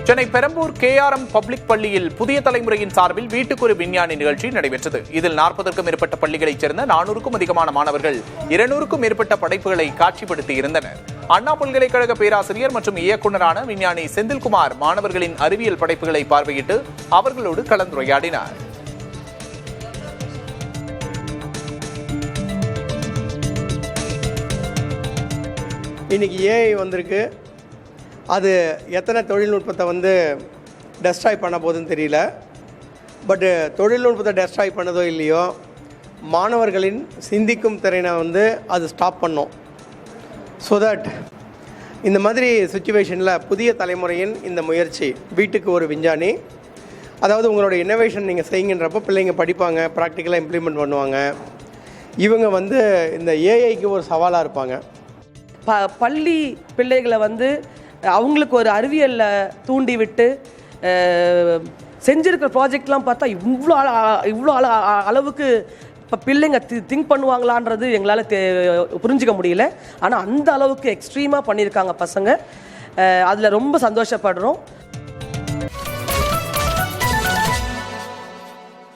Chennai Perambur KRM public பள்ளியில் புதிய தலைமுறையின் சார்பில் வீட்டுக்கு ஒரு விஞ்ஞானி நிகழ்ச்சி நடைபெற்றது. இதில் 40க்கும் மேற்பட்ட பள்ளிகளைச் சேர்ந்த 400க்கும் அதிகமான மாணவர்கள் 200க்கும் மேற்பட்ட படைப்புகளை காட்சிப்படுத்தி இருந்தனர். அண்ணா பல்கலைக்கழக பேராசிரியர் மற்றும் இயக்குநரான விஞ்ஞானி செந்தில்குமார் மாணவர்களின் அறிவியல் படைப்புகளை பார்வையிட்டு அவர்களோடு கலந்துரையாடினார். இன்னைக்கு ஏஐ வந்திருக்கு. அது எத்தனை தொழில்நுட்பத்தை டெஸ்ட்ராய் பண்ண போகுதுன்னு தெரியல. பட்டு தொழில்நுட்பத்தை டெஸ்ட்ராய் பண்ணதோ இல்லையோ, மாணவர்களின் சிந்திக்கும் திறனை அது ஸ்டாப் பண்ணோம். ஸோ தட் இந்த மாதிரி சுச்சுவேஷனில் புதிய தலைமுறையின் இந்த முயற்சி வீட்டுக்கு ஒரு விஞ்ஞானி, அதாவது உங்களோட இன்னோவேஷன் நீங்கள் செய்யுங்கன்றப்போ பிள்ளைங்க படிப்பாங்க, ப்ராக்டிக்கலாக இம்ப்ளிமெண்ட் பண்ணுவாங்க. இவங்க இந்த ஏஐக்கு ஒரு சவாலாக இருப்பாங்க. பள்ளி பிள்ளைகளை அவங்களுக்கு ஒரு அறிவியலில் தூண்டி விட்டு செஞ்சுருக்கிற ப்ராஜெக்ட்லாம் பார்த்தா இவ்வளோ அளவுக்கு இப்போ பிள்ளைங்க திங்க் பண்ணுவாங்களான்றது எங்களால் புரிஞ்சிக்க முடியல. ஆனால் அந்த அளவுக்கு எக்ஸ்ட்ரீமாக பண்ணியிருக்காங்க பசங்க. அதில் ரொம்ப சந்தோஷப்படுறோம்.